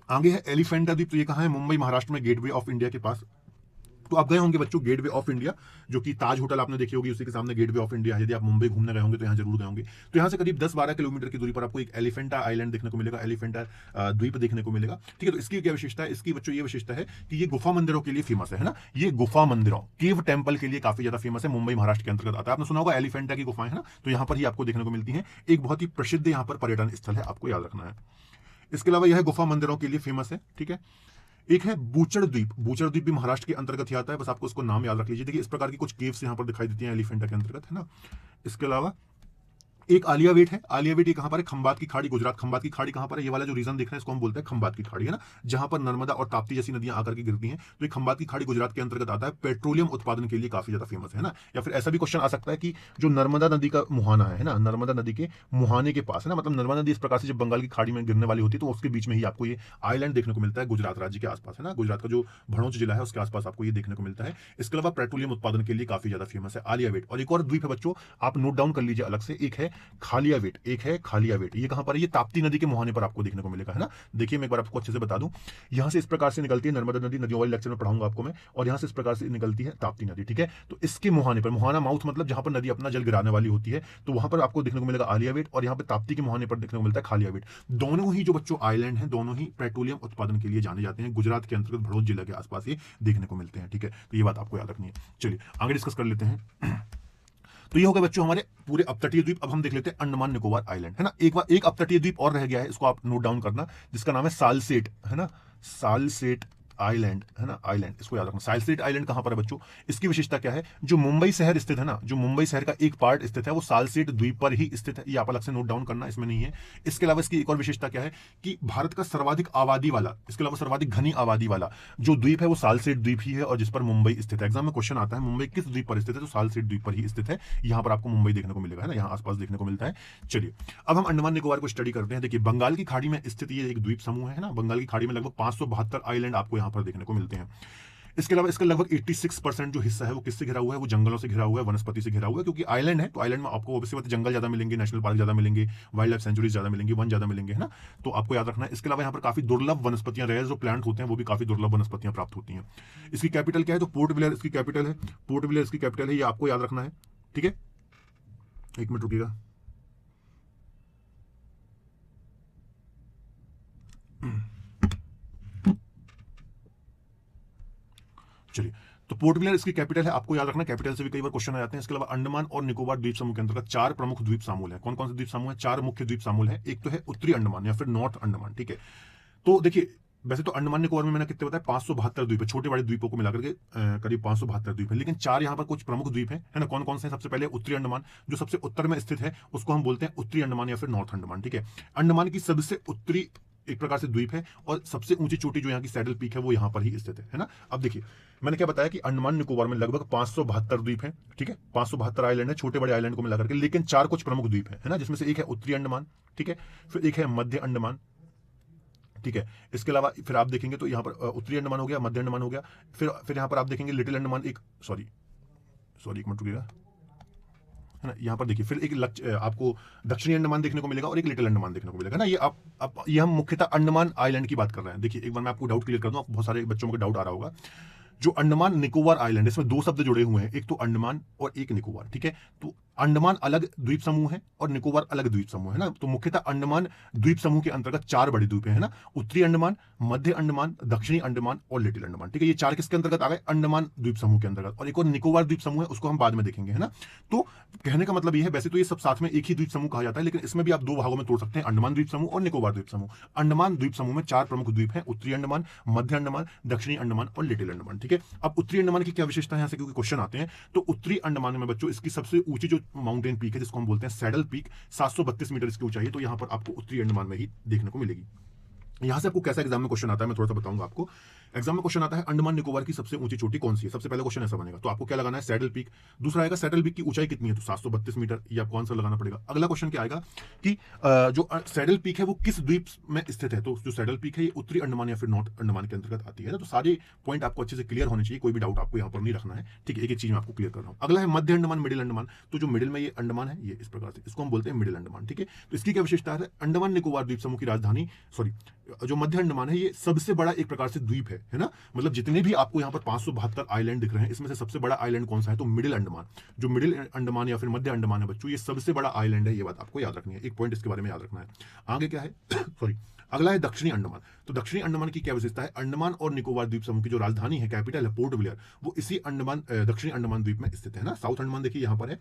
आगे है एलिफेंटा द्वीप। तो ये कहां है, मुंबई महाराष्ट्र में, गेटवे ऑफ इंडिया के पास। तो आप गए होंगे बच्चों गेटवे ऑफ इंडिया, जो कि ताज होटल आपने देखी होगी, उसी के सामने गेटवे ऑफ इंडिया है। यदि आप मुंबई घूमने गए होंगे तो यहाँ जरूर गए होंगे। तो यहाँ से करीब 10-12 किलोमीटर की दूरी पर आपको एक एलिफेंटा आइलैंड देखने को मिलेगा, एलिफेंटा द्वीप देखने को मिलेगा, ठीक है। तो इसकी क्या विशेषता है, इसकी बच्चों ये विशेषता है कि ये गुफा मंदिरों के लिए फेमस है ना, ये गुफा मंदिरों, केव टेम्पल के लिए काफी ज्यादा फेमस है, मुंबई महाराष्ट्र के अंतर्गत आता है। आपने सुना होगा एलिफेंटा की गुफाएं, है ना, तो यहाँ पर ही आपको देखने को मिलती है। एक बहुत ही प्रसिद्ध यहाँ पर पर्यटन स्थल है, आपको याद रखना है। इसके अलावा यह गुफा मंदिरों के लिए फेमस है, ठीक है। एक है बूचड़ द्वीप। बूचड़ द्वीप भी महाराष्ट्र के अंतर्गत ही आता है, बस आपको उसको नाम याद रख लीजिए। देखिए, इस प्रकार की कुछ केव्स यहाँ पर दिखाई देती हैं एलिफेंटा के अंतर्गत, है ना। इसके अलावा एक आलिया वेट है। आलिया वेट ये कहां पर है? खंबात की खाड़ी, गुजरात। खंबात की खाड़ी कहां पर है? ये वाला जो रीजन देख रहे हैं इसको हम बोलते हैं खंबात की खाड़ी, है ना, जहां पर नर्मदा और ताप्ती जैसी नदियां आकर के गिरती हैं। तो ये खंबात की खाड़ी गुजरात के अंतर्गत आता है, पेट्रोलियम उत्पादन के लिए काफी ज्यादा फेमस है ना। या फिर ऐसा भी क्वेश्चन आ सकता है कि जो नर्मदा नदी का मुहाना है ना, नर्मदा नदी के मुहाने के पास है ना, मतलब नर्मदा नदी इस प्रकार से जब बंगाल की खाड़ी में गिरने वाली होती है तो उसके बीच में ही आपको ये आइलैंड देखने को मिलता है, गुजरात राज्य के आसपास, है ना। गुजरात का जो भड़ोच जिला है उसके आसपास आपको ये देखने को मिलता है। इसके अलावा पेट्रोलियम उत्पादन के लिए काफी ज्यादा फेमस है आलिया वेट। और एक और द्वीप है बच्चों, आप नोट डाउन कर लीजिए अलग से, एक है खालिया वेट, एक है खालिया वेट। ये कहां पर है? ये ताप्ती नदी के मुहाने पर आपको देखने को मिलेगा, है ना। देखिए मैं एक बार आपको अच्छे से बता दूं, यहां से इस प्रकार से निकलती है नर्मदा नदी, नदियों वाले लेक्चर में पढ़ाऊंगा आपको मैं, और यहां से इस प्रकार से निकलती है ताप्ती नदी, ठीक है। तो इसके मुहाने पर, मुहाना माउथ मतलब जहां पर नदी अपना जल गिराने वाली होती है, तो वहां पर आपको देखने को मिलेगा आलिया वेट, और यहां पर ताप्ती के मुहाने पर देखने को मिलता है खालिया वेट। दोनों ही जो बच्चों आइलैंड हैं, दोनों ही पेट्रोलियम उत्पादन के लिए जाने जाते हैं। गुजरात के अंतर्गत भड़ोच जिला के आसपास ये देखने को मिलते हैं, ठीक है। तो ये बात आपको याद रखनी है। चलिए आगे डिस्कस कर लेते हैं। तो ये हो गए बच्चों हमारे पूरे अपतटीय द्वीप। अब हम देख लेते हैं अंडमान निकोबार आइलैंड, है ना। एक बार एक अपतटीय द्वीप और रह गया है, इसको आप नोट डाउन करना, जिसका नाम है सालसेट, है ना, सालसेट आइलैंड, है ना, आइलैंड, इसको याद रखना। सालसेट आइलैंड कहां पर है बच्चों? इसकी विशेषता क्या है? जो मुंबई शहर स्थित है ना, जो मुंबई शहर का एक पार्ट स्थित है वो सालसेट द्वीप पर ही स्थित है। ये आप अलग से नोट डाउन करना, इसमें नहीं है। इसके अलावा इसकी एक और विशेषता क्या है कि भारत का सर्वाधिक आबादी वाला, इसके अलावा सर्वाधिक घनी आबादी वाला जो द्वीप है वो सालसेट द्वीप ही है, और जिस पर मुंबई स्थित है। एग्जाम में क्वेश्चन आता है मुंबई किस द्वीप पर स्थित है, तो सालसेट द्वीप पर ही स्थित है। यहां पर आपको मुंबई देखने को मिलेगा, है ना, यहां आसपास देखने को मिलता है। चलिए अब हम अंडमान निकोबार को स्टडी करते हैं। देखिए बंगाल की खाड़ी में स्थित ये एक द्वीप समूह है ना। बंगाल की खाड़ी में लगभग 572 आइलैंड आपको यहां पर देखने को मिलते हैं। इसके अलावा इसका लगभग 86% जो हिस्सा है वो किससे घिरा हुआ है? वो जंगलों से घिरा हुआ है, वनस्पति से घिरा हुआ है, क्योंकि आइलैंड है तो आइलैंड में आपको ऑब्वियसली बात है जंगल ज्यादा मिलेंगे, नेशनल पार्क ज्यादा मिलेंगे, वाइल्ड लाइफ सेंचुरीज ज्यादा मिलेंगी, वन ज्यादा मिलेंगे, है ना। तो आपको याद रखना है। इसके अलावा यहाँ पर काफी दुर्लभ वनस्पतियां, रेयर जो प्लांट होते हैं वो भी काफी दुर्लभ वनस्पतियां प्राप्त होती हैं। इसकी कैपिटल क्या है? तो पोर्ट ब्लेयर इसकी कैपिटल है। पोर्ट ब्लेयर इसकी कैपिटल है, ये आपको याद रखना है, ठीक है। एक मिनट रुकिएगा। चलिए तो पोर्ट ब्लेयर इसकी कैपिटल है, आपको याद रखना, कैपिटल से भी कई बार क्वेश्चन आ जाते हैं। इसके अलावा अंडमान और निकोबार द्वीप समूह के अंतर्गत 4 प्रमुख द्वीप समूह है। कौन कौन से द्वीप समूह है? 4 मुख्य द्वीप समूह है। एक तो है उत्तरी अंडमान या फिर नॉर्थ अंडमान, ठीक है। तो देखिए वैसे तो अंडमान निकोबार में मैंने कितने बताया? 572 द्वीप है, छोटे बड़े द्वीपों को मिलाकर के करीब 572 द्वीप है, लेकिन 4 यहाँ पर कुछ प्रमुख द्वीप है ना। कौन कौन से? सबसे पहले उत्तरी अंडमान, जो सबसे उत्तर में स्थित है उसको हम बोलते हैं उत्तरी अंडमान या फिर नॉर्थ अंडमान, ठीक है। अंडमान की सबसे उत्तरी एक प्रकार से द्वीप है, और सबसे ऊंची चोटी जो यहाँ की सैडल पीक है वो यहाँ पर ही स्थित है ना। अब देखिए मैंने क्या बताया कि अंडमान निकोबार में लगभग 572 द्वीप है, ठीक है, 572 आइलैंड है, छोटे बड़े आइलैंड को मिलाकर के, लेकिन 4 कुछ प्रमुख द्वीप है ना, जिसमें से एक है उत्तरी अंडमान, ठीक है, फिर एक है मध्य अंडमान, ठीक है। इसके अलावा फिर आप देखेंगे तो यहाँ पर उत्तरी अंडमान हो गया, मध्य अंडमान हो गया, फिर यहाँ पर आप देखेंगे लिटिल अंडमान, एक सॉरी एक मिनट रुकिएगा, है ना। यहाँ पर देखिए फिर एक आपको दक्षिणी अंडमान देखने को मिलेगा और एक लिटिल अंडमान देखने को मिलेगा ना। ये आप ये हम मुख्यतः अंडमान आइलैंड की बात कर रहे हैं। देखिए एक बार मैं आपको डाउट क्लियर कर दूं, बहुत सारे बच्चों को डाउट आ रहा होगा। जो अंडमान निकोबार आइलैंड, इसमें 2 शब्द जुड़े हुए हैं, एक तो अंडमान और एक निकोबार, ठीक है। तो अंडमान अलग द्वीप समूह है और निकोबार अलग द्वीप समूह है ना। तो मुख्यतः अंडमान द्वीप समूह के अंतर्गत 4 बड़े द्वीप है ना, उत्तरी अंडमान, मध्य अंडमान, दक्षिणी अंडमान और लिटिल अंडमान, ठीक है। ये 4 किसके अंतर्गत आ गए? अंडमान द्वीप समूह के अंतर्गत। और एक और निकोबार द्वीप समूह है, उसको हम बाद में देखेंगे, है ना। तो कहने का मतलब ये है, वैसे तो ये सब साथ में एक ही द्वीप समूह कहा जाता है, लेकिन इसमें भी आप 2 भागों में तोड़ सकते हैं, अंडमान द्वीप समूह और निकोबार द्वीप समूह। अंडमान द्वीप समूह में 4 प्रमुख द्वीप हैं, उत्तरी अंडमान, मध्य अंडमान, दक्षिणी अंडमान और लिटिल अंडमान, ठीक है। अब उत्तरी अंडमान की क्या विशेषता है यहाँ से, क्योंकि क्वेश्चन आते हैं, तो उत्तरी अंडमान में बच्चों इसकी सबसे ऊंची जो माउंटेन पीक है जिसको हम बोलते हैं सैडल पीक, 732 मीटर इसकी ऊंचाई है, तो यहां पर आपको उत्तरी अंडमान में ही देखने को मिलेगी। यहां से आपको कैसा एग्जाम में क्वेश्चन आता है मैं थोड़ा सा बताऊंगा आपको। एग्जाम में क्वेश्चन आता है अंडमान निकोबार की सबसे ऊंची चोटी कौन सी है, सबसे पहला क्वेश्चन ऐसा बनेगा, तो आपको क्या लगाना है? Saddle peak. दूसरा आएगा सैडल पीक की ऊंचाई कितनी है, तो 732 मीटर, ये आपको आंसर लगाना पड़ेगा। अगला क्वेश्चन क्या आएगा कि जो सैडल पीक है वो किस द्वीप में स्थित है, तो जो सैडल पीक है ये उत्तरी अंडमान या फिर नॉर्थ अंडमान के अंतर्गत आती है ना। तो सारे पॉइंट आपको अच्छे से क्लियर होने चाहिए, कोई भी डाउट आपको यहाँ पर नहीं रखना है, ठीक है। एक एक चीज मैं आपको क्लियर कर रहा हूँ। अगला है मध्य अंडमान, मिडिल अंडमान। तो जो मिडिल में ये अंडमान है ये इस प्रकार से, इसको हम बोलते हैं मिडिल अंडमान, ठीक है। तो इसकी क्या विशेषता है? अंडमान निकोबार द्वीप समूह की राजधानी, जो मध्य अंडमान है ये सबसे बड़ा एक प्रकार से द्वीप है ना। मतलब जितने भी आपको यहाँ पर 572 आइलैंड दिख रहे हैं, इसमें से सबसे बड़ा आइलैंड कौन सा है? तो मिडिल अंडमान। जो मिडिल अंडमान या फिर मध्य अंडमान है बच्चों, ये सबसे बड़ा आइलैंड है, ये बात आपको याद रखनी है, एक पॉइंट इसके बारे में याद रखना है। आगे क्या है अगला है दक्षिणी अंडमान। तो दक्षिणी अंडमान की क्या विशेषता है? अंडमान और निकोबार द्वीप समूह की जो राजधानी है, कैपिटल है पोर्ट ब्लेयर, वो इसी अंडमान दक्षिणी अंडमान द्वीप में स्थित है ना। साउथ अंडमान देखिए यहाँ पर है,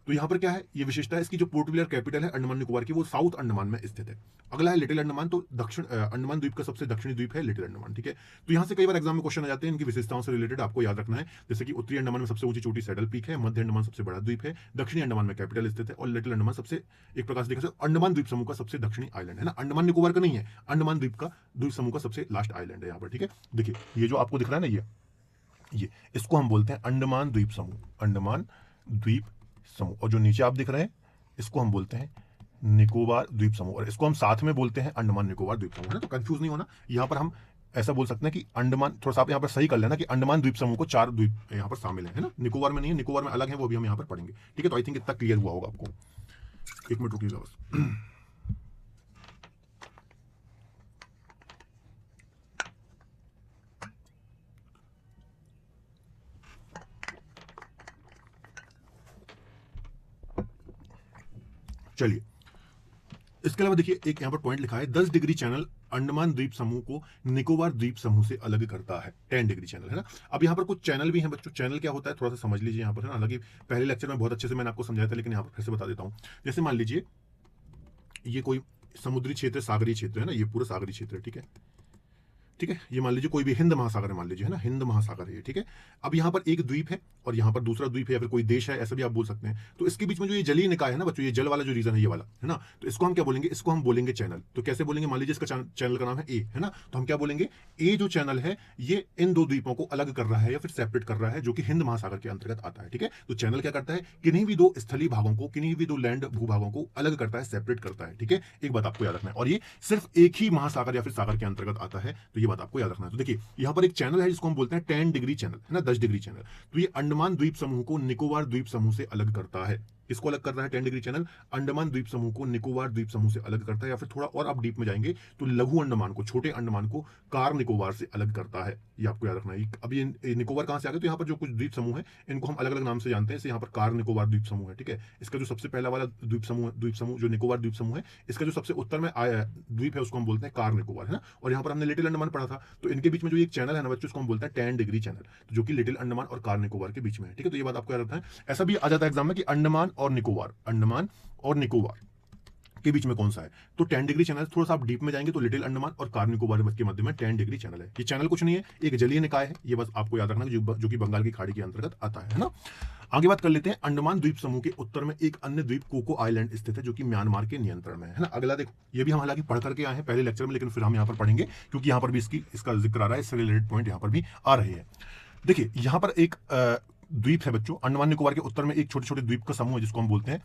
तो यहाँ पर क्या है, ये विशेषता है इसकी, जो पोर्ट ब्लेयर कैपिटल है अंडमान निकोबार की, वो साउथ अंडमान में स्थित है। अगला है लिटिल अंडमान, तो दक्षिण अंडमान द्वीप का सबसे दक्षिणी द्वीप है लिटिल अंडमान, ठीक है। तो यहाँ से कई बार एग्जाम में क्वेश्चन आ जाते हैं, इनकी विशेषताओं से रिलेटेड आपको याद रखना है। जैसे कि उत्तरी अंडमान में सबसे ऊंची चोटी सैडल पीक है, मध्य अंडमान सबसे बड़ा द्वीप है, दक्षिणी अंडमान में कैपिटल स्थित है, और लिटिल अंडमान सबसे, एक प्रकार से देखा जाए अंडमान द्वीप समूह का सबसे दक्षिणी आइलैंड है ना, अंडमान निकोबार का नहीं है, अंडमान द्वीप समूह का सबसे लास्ट आइलैंड है यहाँ पर, ठीक है। देखिए ये जो आपको दिख रहा है ना, ये इसको हम बोलते हैं अंडमान द्वीप समूह, अंडमान द्वीप समूह। और जो नीचे आप दिख रहे हैं इसको हम बोलते हैं निकोबार द्वीप समूह, और इसको हम साथ में बोलते हैं अंडमान निकोबार द्वीप समूह, है ना। तो कंफ्यूज नहीं होना, यहाँ पर हम ऐसा बोल सकते हैं कि अंडमान, थोड़ा सा आप यहाँ पर सही कर लेना कि अंडमान द्वीप समूह को 4 द्वीप यहाँ पर शामिल है ना, निकोबार में नहीं है, निकोबार में अलग है, वो भी हम यहाँ पर पढ़ेंगे, ठीक है। तो आई थिंक इतना क्लियर हुआ होगा आपको। एक मिनट रुकिएगा बस। चलिए, इसके अलावा देखिए एक यहाँ पर पॉइंट लिखा है, 10 डिग्री चैनल अंडमान द्वीप समूह को निकोबार द्वीप समूह से अलग करता है, 10 डिग्री चैनल, है ना। अब यहाँ पर कुछ चैनल भी हैं बच्चों, चैनल क्या होता है थोड़ा सा समझ लीजिए यहाँ पर, है ना। हालांकि पहले लेक्चर में बहुत अच्छे से मैंने आपको समझाया था, लेकिन यहाँ पर फिर से बता देता हूँ। जैसे मान लीजिए ये कोई समुद्री क्षेत्र, सागरीय क्षेत्र है ना, ये पूरा सागरीय क्षेत्र है, ठीक है, ठीक है। ये मान लीजिए कोई भी हिंद महासागर है, मान लीजिए, है ना, हिंद महासागर है, ठीक है। अब यहाँ पर एक द्वीप है और यहाँ पर दूसरा द्वीप है, या फिर कोई देश है, ऐसा भी आप बोल सकते हैं। तो इसके बीच में जो ये जलीय निकाय है ना बच्चों, ये जल वाला जो रीजन है, ये वाला, है ना, तो इसको हम क्या बोलेंगे, इसको हम बोलेंगे चैनल। तो कैसे बोलेंगे, मान लीजिए इसका चैनल का नाम है ए, है ना, तो हम क्या बोलेंगे, ए जो चैनल है ये इन दो द्वीपों को अलग कर रहा है या फिर सेपरेट कर रहा है, जो कि हिंद महासागर के अंतर्गत आता है, ठीक है। तो चैनल क्या करता है, किन्हीं भी दो स्थलीय भागों को, किन्हीं भी दो लैंड भूभागों को अलग करता है, सेपरेट करता है, ठीक है। एक बात आपको याद रखना है, और ये सिर्फ एक ही महासागर या फिर सागर के अंतर्गत आता है, तो ये बात आपको याद रखना है। तो देखिए यहाँ पर एक चैनल है जिसको हम बोलते हैं 10 डिग्री चैनल, है ना, 10 डिग्री चैनल। तो ये अंडमान द्वीप समूह को निकोबार द्वीप समूह से अलग करता है। इसको अलग कर रहा है 10 डिग्री चैनल, अंडमान द्वीप समूह को निकोबार द्वीप समूह से अलग करता है, या फिर थोड़ा और आप डीप में जाएंगे तो लघु अंडमान को, छोटे अंडमान को कार निकोबार से अलग करता है। ये आपको याद रखना है। अब ये निकोबार कहां से आ गए, तो यहाँ पर जो कुछ द्वीप समूह है इनको हम अलग अलग नाम से जानते हैं। यहाँ पर कार निकोबार द्वीप समूह है, ठीक है। इसका जो सबसे पहला वाला द्वीप समूह जो निकोबार द्वीप समूह है, इसका जो सबसे उत्तर में आया द्वीप है उसको हम बोलते हैं कार निकोबार, है ना। और यहाँ पर हमने लिटिल अंडमान पढ़ा था, तो इनके बीच में जो एक चैनल है ना बच्चों, उसको हम बोलते हैं 10 डिग्री चैनल, जो कि लिटिल अंडमान और कार निकोबार के बीच में है, ठीक है। तो ये बात आपको याद रखना है। ऐसा भी आ जाता है एग्जाम में कि अंडमान और निकोबार के बीच में कौन सा है, तो 10 डिग्री चैनल। थोड़ा सा आप डीप में जाएंगे तो लिटिल अंडमान और कार निकोबार के मध्य में 10 डिग्री चैनल है। ये चैनल कुछ नहीं है, एक जलीय निकाय है, ये बस आपको याद रखना, जो कि बंगाल की खाड़ी के अंतर्गत आता है ना। आगे बात कर लेते हैं, अंडमान द्वीप समूह के उत्तर में एक अन्य द्वीप कोको आइलैंड स्थित है, जो कि म्यांमार के नियंत्रण में है ना। अगला देखो, ये भी हम हालांकि पढ़ करके आए हैं पहले लेक्चर में, लेकिन फिर हम यहाँ पर पढ़ेंगे क्योंकि यहाँ पर भी इसका जिक्र आ रहा है, इससे रिलेटेड पॉइंट यहाँ पर भी आ रहे हैं। देखिए यहाँ पर एक द्वीप है बच्चों, अंडमान निकोबार के उत्तर में एक छोटे छोटे द्वीप का समूह है जिसको हम बोलते हैं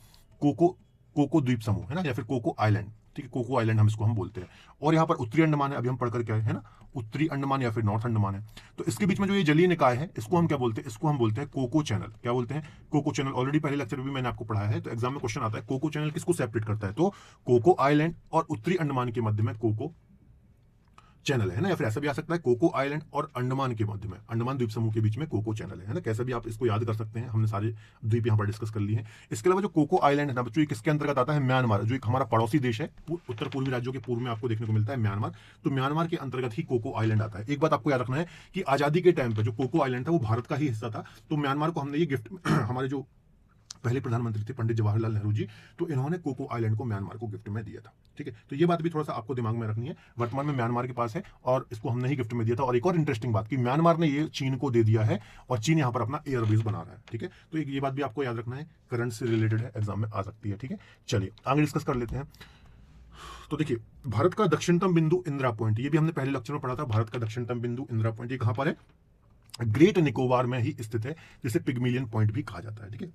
कोको द्वीप समूह, है ना, या फिर कोको आइलैंड, ठीक है, कोको आइलैंड हम इसको हम बोलते हैं। और यहाँ पर उत्तरी अंडमान है, अभी हम पढ़ करके आए, है ना, उत्तरी अंडमान या फिर नॉर्थ अंडमान है। तो इसके बीच में जो ये जलीय निकाय है, इसको हम क्या बोलते हैं, इसको हम बोलते हैं कोको चैनल। क्या बोलते हैं, कोको चैनल। ऑलरेडी पहले लेक्चर में भी मैंने आपको पढ़ाया है, तो एग्जाम में क्वेश्चन आता है कोको चैनल किसको सेपरेट करता है, तो कोको आइलैंड और उत्तरी अंडमान के मध्य में कोको चैनल है ना, या फिर ऐसा भी आ सकता है कोको आइलैंड और अंडमान के मध्य में, अंडमान द्वीप समूह के बीच में कोको चैनल है ना। कैसे भी आप इसको याद कर सकते हैं, हमने सारे द्वीप यहाँ पर डिस्कस कर लिए हैं। इसके अलावा जो कोको आइलैंड है ना बच्चों, ये किसके अंतर्गत आता है, म्यांमार, जो एक हमारा पड़ोसी देश है, उत्तर पूर्वी राज्यों के पूर्व में आपको देखने को मिलता है म्यांमार। तो म्यांमार के अंतर्गत ही कोको आइलैंड आता है। एक बात आपको याद रखना है कि आजादी के टाइम पर जो कोको आइलैंड था वो भारत का ही हिस्सा था, तो म्यांमार को हमने ये गिफ्ट हमारे जो पहले प्रधानमंत्री थे पंडित जवाहरलाल नेहरू जी, तो इन्होंने कोको आइलैंड को म्यांमार को गिफ्ट में दिया था, ठीक है। तो ये बात भी थोड़ा सा आपको दिमाग में रखनी है, वर्तमान में म्यांमार के पास है और इसको हमने ही गिफ्ट में दिया था। और एक और इंटरेस्टिंग बात कि म्यांमार ने ये चीन को दे दिया है और चीन यहाँ पर अपना एयरबेस बना रहा है, ठीक है। तो ये बात भी आपको याद रखना है, करंट से रिलेटेड है, एग्जाम में आ सकती है, ठीक है। चलिए आगे डिस्कस कर लेते हैं। तो देखिए, भारत का दक्षिणतम बिंदु इंदिरा पॉइंट, ये भी हमने पहले लेक्चर में पढ़ा था। भारत का दक्षिणतम बिंदु इंदिरा पॉइंट ये कहां पर है, ग्रेट निकोबार में ही स्थित है, जिसे पिग्मिलियन पॉइंट भी कहा जाता है, ठीक है।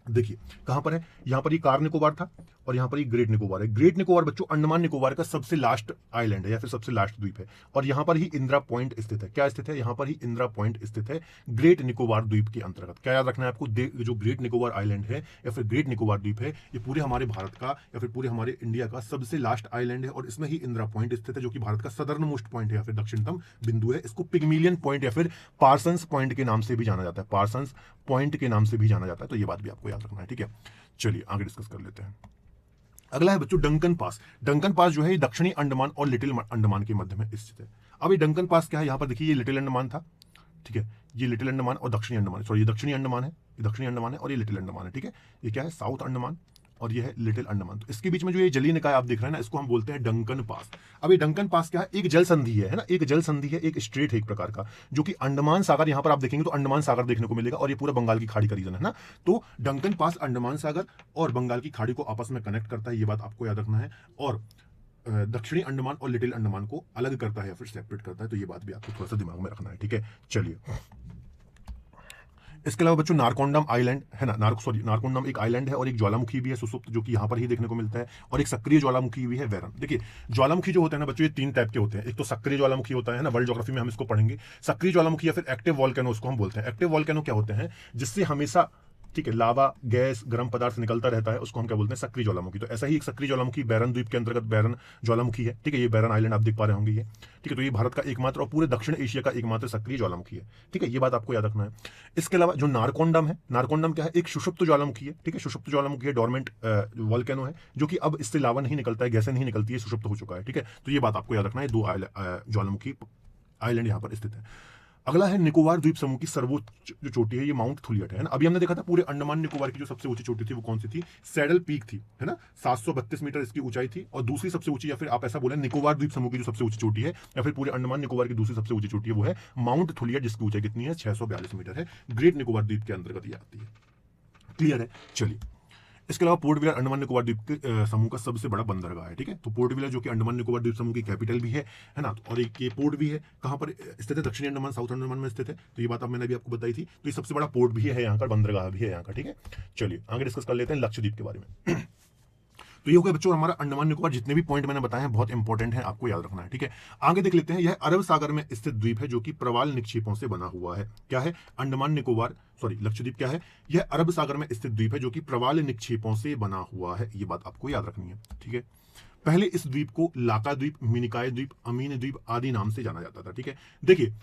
देखिए कहां पर है, यहां पर ये कार निकोबार था और यहां पर ये ग्रेट निकोबार है। ग्रेट निकोबार बच्चों अंडमान निकोबार का सबसे लास्ट आइलैंड है या फिर सबसे लास्ट द्वीप है, और यहां पर ही इंदिरा पॉइंट स्थित है। क्या स्थित है, यहां पर ही इंदिरा पॉइंट स्थित है ग्रेट निकोबार द्वीप के अंतर्गत। क्या याद रखना है आपको, जो ग्रेट निकोबार आइलैंड है या फिर ग्रेट निकोबार द्वीप है, ये पूरे हमारे भारत का या फिर पूरे हमारे इंडिया का सबसे लास्ट आइलैंड है, और इसमें ही इंदिरा पॉइंट स्थित है, जो कि भारत का सदर्न मोस्ट पॉइंट है या फिर दक्षिणतम बिंदु है। इसको पिग्मिलियन पॉइंट या फिर पार्सन्स पॉइंट के नाम से भी जाना जाता है, पार्सन्स पॉइंट के नाम से भी जाना जाता है। तो ये बात भी आपको याद रखना है, ठीक है। चलिए आगे डिस्कस कर लेते हैं। अगला है बच्चों डंकन पास। डंकन पास जो है दक्षिणी अंडमान और लिटिल अंडमान के मध्य में स्थित है। अब ये डंकन पास क्या है, यहां पर देखिए ये लिटिल अंडमान था, ठीक है, ये लिटिल अंडमान और दक्षिणी अंडमान, सॉरी ये दक्षिणी अंडमान है, ये दक्षिणी अंडमान है और ये लिटिल अंडमान है, ठीक है। ये क्या है, साउथ अंडमान और ये है लिटिल अंडमान। तो इसके बीच में जो ये जलीय निकाय आप देख रहे हैं ना, इसको हम बोलते हैं डंकन पास। अब ये डंकन पास क्या है, एक जल संधि है ना, एक जल संधि है, एक स्ट्रेट है एक प्रकार का, जो कि अंडमान सागर, यहां पर आप देखेंगे तो अंडमान सागर देखने को मिलेगा और ये पूरा बंगाल की खाड़ी का रीजन है ना। तो डंकन पास अंडमान सागर और बंगाल की खाड़ी को आपस में कनेक्ट करता है, ये बात आपको याद रखना है। और दक्षिणी अंडमान और लिटिल अंडमान को अलग करता है या फिर सेपरेट करता है, तो ये बात भी आपको थोड़ा सा दिमाग में रखना है, ठीक है। चलिए, इसके अलावा बच्चों नारकोंडम आइलैंड है ना, नारकोंडम एक आइलैंड है और एक ज्वालामुखी भी है सुसुप्त, जो कि यहाँ पर ही देखने को मिलता है, और एक सक्रिय ज्वालामुखी भी है वैरन। देखिए ज्वालामुखी जो होते हैं ना बच्चों, ये 3 टाइप के होते हैं। एक तो सक्रिय ज्वालामुखी होता है ना, वर्ल्ड ज्योग्राफी में हम इसको पढ़ेंगे। सक्रिय ज्वालामुखी या फिर एक्टिव वॉल्केनो उसको हम बोलते हैं। एक्टिव वॉल्केनो क्या होते हैं, जिससे हमेशा, ठीक है, लावा, गैस, गर्म पदार्थ निकलता रहता है, उसको हम क्या बोलते हैं, सक्रिय ज्वालामुखी। तो ऐसा ही एक सक्रिय ज्वालामुखी बैरन द्वीप के अंतर्गत बैरन ज्वालामुखी है, ठीक है। ये बैरन आइलैंड आप देख पा रहे होंगे ये, ठीक है। तो ये भारत का एकमात्र और पूरे दक्षिण एशिया का एकमात्र सक्रिय ज्वालामुखी है, ठीक है। ये बात आपको याद रखना है। इसके अलावा जो नारकोंडम है, नारकोंडम क्या है, एक सुषुप्त ज्वालामुखी है, ठीक है। सुषुप्त ज्वालामुखी है, डोरमेंट वॉल्केनो है, जो कि अब इससे लावा नहीं निकलता है, गैसें नहीं निकलती है, सुषुप्त हो चुका है, ठीक है। तो ये बात आपको याद रखना है। 2 ज्वालामुखी आइलैंड यहाँ पर स्थित है। अगला है निकोबार द्वीप समूह की सर्वोच्च जो चोटी है, ये माउंट थुलियट है ना। अभी हमने देखा था पूरे अंडमान निकोबार की जो सबसे ऊंची चोटी थी वो कौन सी थी, सैडल पीक थी, है ना। 732 मीटर इसकी ऊंचाई थी। और दूसरी सबसे ऊंची, या फिर आप ऐसा बोले निकोबार द्वीप समूह की जो सबसे ऊंची चोटी है, या फिर पूरे अंडमान निकोबार की दूसरी सबसे ऊंची चोटी है, वो है माउंट थुलियट, जिसकी ऊंचाई कितनी है, 642 मीटर है। ग्रेट निकोबार द्वीप के अंतर्गत ये आती है। क्लियर है। चलिए, इसके अलावा पोर्ट ब्लेयर अंडमान निकोबार द्वीप के समूह का सबसे बड़ा बंदरगाह है, ठीक है। तो पोर्ट ब्लेयर जो कि अंडमान निकोबार द्वीप समूह की कैपिटल भी है ना। और एक ये पोर्ट भी है, कहाँ पर स्थित है, दक्षिणी अंडमान, साउथ अंडमान में स्थित है। तो ये बात अब मैंने अभी आपको बताई थी। तो ये सबसे बड़ा पोर्ट भी है यहाँ का, बंदरगाह भी है यहाँ का, ठीक है। चलिए आगे डिस्कस कर लेते हैं लक्षद्वीप के बारे में। तो ये हो गया बच्चों हमारा अंडमान निकोबार। जितने भी पॉइंट मैंने बताए हैं बहुत इंपॉर्टेंट है, आपको याद रखना है, ठीक है। आगे देख लेते हैं, यह अरब सागर में स्थित द्वीप है, जो कि प्रवाल निक्षेपों से बना हुआ है। क्या है, अंडमान निकोबार, सॉरी लक्षद्वीप क्या है, यह अरब सागर में स्थित द्वीप है, जो कि प्रवाल निक्षेपों से बना हुआ है। ये बात आपको याद रखनी है, ठीक है। पहले इस द्वीप को लाका द्वीप, मिनिकाय द्वीप, अमीन द्वीप आदि नाम से जाना जाता था, ठीक है। देखिए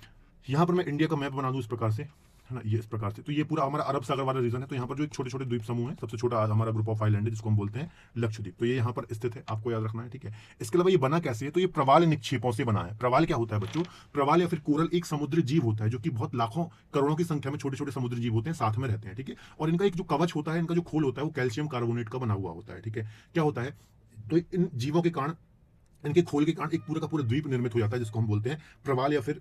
यहां पर मैं इंडिया का मैप बना दूं इस प्रकार से, है ना, ये इस प्रकार से। तो ये पूरा हमारा अरब सागर वाला रीजन है। तो यहाँ पर जो एक छोटे छोटे द्वीप समूह है, सबसे छोटा हमारा ग्रुप ऑफ आइलैंड है, जिसको हम बोलते हैं लक्षद्वीप। तो ये यहाँ पर स्थित है, आपको याद रखना है, ठीक है। इसके अलावा ये बना कैसे है, तो ये प्रवाल निक्षेपों से बना है। प्रवाल क्या होता है बच्चों, प्रवाल या फिर कोरल एक समुद्री जीव होता है, जो कि बहुत लाखों करोड़ों की संख्या में छोटे छोटे समुद्री जीव होते हैं, साथ में रहते हैं, ठीक है। और इनका एक जो कवच होता है, इनका जो खोल होता है, वो कैल्शियम कार्बोनेट का बना हुआ होता है, ठीक है। क्या होता है, तो इन जीवों के कारण, इनके खोल के कारण एक पूरा का पूरा द्वीप निर्मित हो जाता है, जिसको हम बोलते हैं प्रवाल या फिर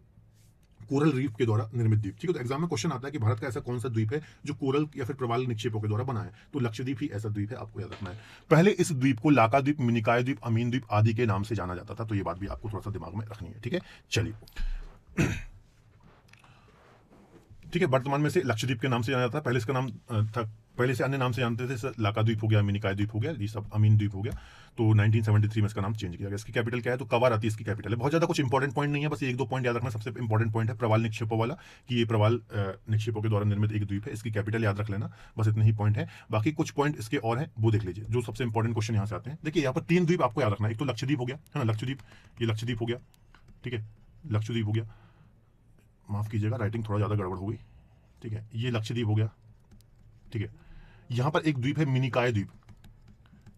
कोरल रीफ के द्वारा निर्मित द्वीप, ठीक है। तो एग्जाम में क्वेश्चन आता है कि भारत का ऐसा कौन सा द्वीप है जो कोरल या फिर प्रवाल निक्षेपों के द्वारा बना है, तो लक्षद्वीप ही ऐसा द्वीप है, आपको याद रखना है। पहले इस द्वीप को लाका द्वीप, मिनिकाय द्वीप, अमीन द्वीप आदि के नाम से जाना जाता था। तो ये बात भी आपको थोड़ा सा दिमाग में रखनी है, ठीक है। चलिए ठीक है, वर्तमान में से लक्षद्वीप के नाम से जाना जाता है। पहले इसका नाम था, पहले से अन्य नाम से जानते थे, लाका द्वीप हो गया, मिनिकाय द्वीप हो गया, ये सब अमीन द्वीप हो गया। तो 1973 में इसका नाम चेंज किया गया। इसकी कैपिटल क्या है, तो कवारत्ती इसकी कैपिटल है। बहुत ज्यादा कुछ इंपॉर्टेंट पॉइंट नहीं है, बस 1-2 पॉइंट याद रखना। सबसे इंपॉर्टेंट पॉइंट है प्रवाल निक्षेपों वाला, कि ये प्रवाल निक्षेपों के द्वारा निर्मित एक द्वीप है। इसकी कैपिटल याद रख लेना, बस इतने ही पॉइंट है। बाकी कुछ पॉइंट इसके और हैं, वो देख लीजिए, जो सबसे इंपॉर्टेंट क्वेश्चन यहाँ से आते हैं। देखिए यहाँ पर 3 द्वीप आपको याद रखना है। एक तो लक्षद्वीप हो गया, है ना, लक्षद्वीप, ये लक्षद्वीप हो गया, ठीक है, लक्षद्वीप हो गया, माफ कीजिएगा राइटिंग थोड़ा ज्यादा गड़बड़ हो गई, ठीक है। ये लक्षद्वीप हो गया, ठीक है। यहां पर एक द्वीप है मिनिकाय द्वीप।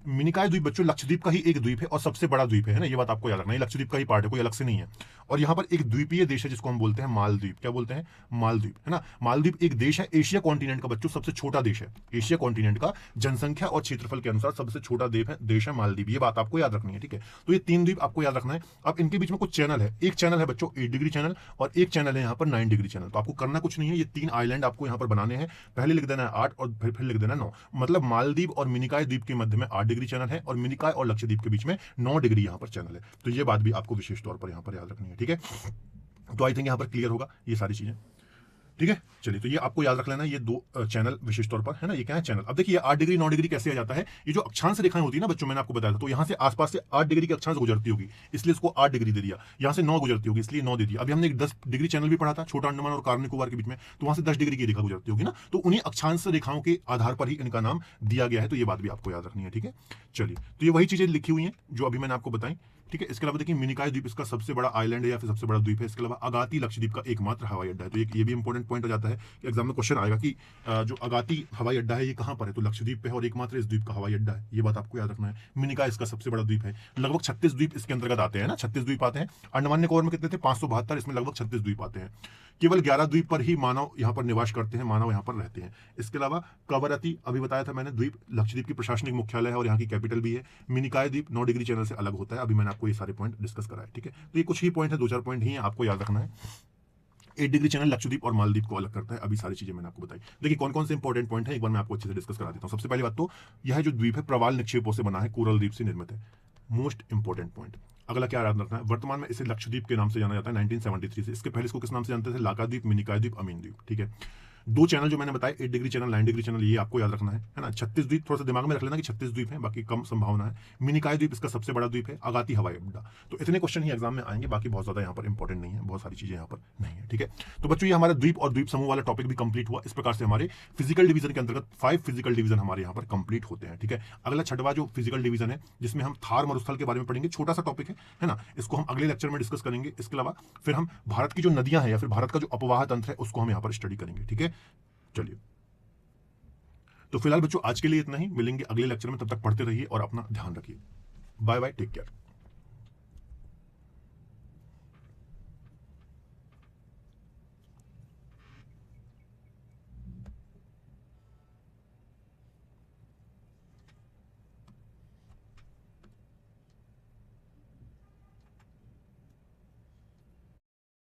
मिनिकाय द्वीप बच्चों लक्षद्वीप का ही एक द्वीप है और सबसे बड़ा द्वीप है ना, ये बात आपको याद रखना है। लक्षद्वीप का ही पार्ट है, कोई अलग से नहीं है। और यहाँ पर एक द्वीपीय देश है, जिसको हम बोलते हैं मालदीव। क्या बोलते हैं, मालदीव, है ना। मालदीव एक देश है, एशिया कॉन्टिनेंट का बच्चों सबसे छोटा देश है। एशिया कॉन्टिनेंट का जनसंख्या और क्षेत्रफल के अनुसार सबसे छोटा देश है मालदीव। ये बात आपको याद रखनी है, ठीक है। तो ये 3 द्वीप आपको याद रखना है। अब इनके बीच में कुछ चैनल है, एक चैनल है बच्चों 8 डिग्री चैनल, और एक चैनल है यहाँ पर 9 डिग्री चैनल। तो आपको करना कुछ नहीं है, ये 3 आइलैंड आपको यहाँ पर बनाने हैं। पहले लिख देना है 8 और फिर लिख देना 9। मतलब मालदीव और मिनिकाय द्वीप के मध्य में 8 डिग्री चैनल है, और मिनिकाय और लक्षद्वीप के बीच में 9 डिग्री यहाँ पर चैनल है। तो ये बात भी आपको विशेष तौर पर यहाँ पर याद रखनी है, ठीक है। तो आई थिंक यहाँ पर क्लियर होगा ये सारी चीजें, ठीक है। चलिए, तो ये आपको याद रख लेना, ये 2 चैनल विशेष तौर पर, है ना। ये क्या है, चैनल। अब देखिए 8 डिग्री 9 डिग्री कैसे आ जाता है, ये जो अक्षांश रेखाएं होती है ना बच्चों, मैंने आपको बताया था, तो यहाँ से आसपास से 8 डिग्री की अक्षांश गुजरती होगी, इसलिए इसको 8 डिग्री दे दिया। यहाँ से 9 गुजरती होगी, इसलिए 9 दे दिया। अभी हमने एक 10 डिग्री चैनल भी पढ़ा था, छोटा अंडमान और कार निकोबार के बीच में, तो वहां से 10 डिग्री की रेखा गुजरती होगी ना। तो उन्हीं अक्षांश रेखाओं के आधार पर ही इनका नाम दिया गया है। तो ये बात भी आपको याद रखनी है, ठीक है। चलिए, तो ये वही चीजें लिखी हुई हैं जो अभी मैंने आपको बताई, ठीक है। इसके अलावा देखिए मिनिकॉय द्वीप इसका सबसे बड़ा आइलैंड है या फिर सबसे बड़ा द्वीप है। इसके अलावा अगाती लक्षद्वीप का एकमात्र हवाई अड्डा है। तो ये भी इंपॉर्टेंट पॉइंट हो जाता है कि एग्जाम में क्वेश्चन आएगा कि जो अगाती हवाई अड्डा है ये कहाँ पर है, तो लक्षद्वीप पे है और एकमात्र इस द्वीप का हवाई अड्डा है, ये बात आपको याद रखना है। मिनिकॉय इसका सबसे बड़ा द्वीप है। लगभग 36 द्वीप इसके अंतर्गत आते हैं ना, 36 द्वीप आते हैं। अंडमान निकोबार में कितने थे, 572, इसमें लगभग 36 द्वीप आते हैं। केवल 11 द्वीप पर ही मानव यहाँ पर निवास करते हैं, मानव यहाँ पर रहते हैं। इसके अलावा कवरत्ती अभी बताया था मैंने द्वीप लक्षद्वीप की प्रशासनिक मुख्यालय है और यहाँ की कैपिटल भी है। मिनिकॉय द्वीप 9 डिग्री चैनल से अलग होता है, अभी मैंने आपको ये सारे पॉइंट डिस्कस कराए, ठीक है। तो ये कुछ ही पॉइंट है, 2-4 पॉइंट ही है, आपको याद रखना है। 8 डिग्री चैनल लक्षद्वीप और मालदीव को अलग करता है, अभी सारी चीजें मैंने आपको बताई। देखिए कौन कौन से इंपॉर्टेंट पॉइंट है, एक बार मैं आपको अच्छे से डिस्कस करा देता हूँ। सबसे पहली बात तो यह जो द्वीप है प्रवाल निक्षेपों से बना है, कोरल द्वीप से निर्मित है, मोस्ट इंपॉर्टेंट पॉइंट। अगला क्या याद रखना है, वर्तमान में इसे लक्षद्वीप के नाम से जाना जाता है 1973 से। इसके पहले इसको किस नाम से जानते थे, लाकाद्वीप, मिनिकॉय द्वीप, अमीन द्वीप, ठीक है। 2 चैनल जो मैंने बताया, 8 डिग्री चैनल, 9 डिग्री चैनल, ये आपको याद रखना है ना। 36 द्वीप थोड़ा सा दिमाग में रख लेना कि 36 द्वीप हैं, बाकी कम संभावना है। मिनिकॉय द्वीप इसका सबसे बड़ा द्वीप है। अगाती हवाई अड्डा। तो इतने क्वेश्चन ही एग्जाम में आएंगे, बाकी बहुत ज्यादा यहाँ पर इंपॉर्टेंट नहीं है, बहुत सारी चीजें यहाँ पर नहीं है, ठीक है। तो बच्चों ये हमारा द्वीप और द्वीप समूह वाला टॉपिक भी कंप्लीट हुआ। इस प्रकार से हमारे फिजिकल डिवीजन के अंतर्गत 5 फिजिकल डिवीजन हमारे यहाँ पर कंप्लीट होते हैं, ठीक है। अगला 6वां जो फिजिकल डिवीजन है जिसमें हम थार मरुस्थल के बारे में पढ़ेंगे, छोटा सा टॉपिक है ना, इसको हम अगले लेक्चर में डिस्कस करेंगे। इसके अलावा फिर हम भारत की जो नदियां हैं या फिर भारत का जो अपवाह तंत्र है उसको हम यहाँ पर स्टडी करेंगे, ठीक है। चलिए, तो फिलहाल बच्चों आज के लिए इतना ही, मिलेंगे अगले लेक्चर में, तब तक पढ़ते रहिए और अपना ध्यान रखिए। Bye bye, take care.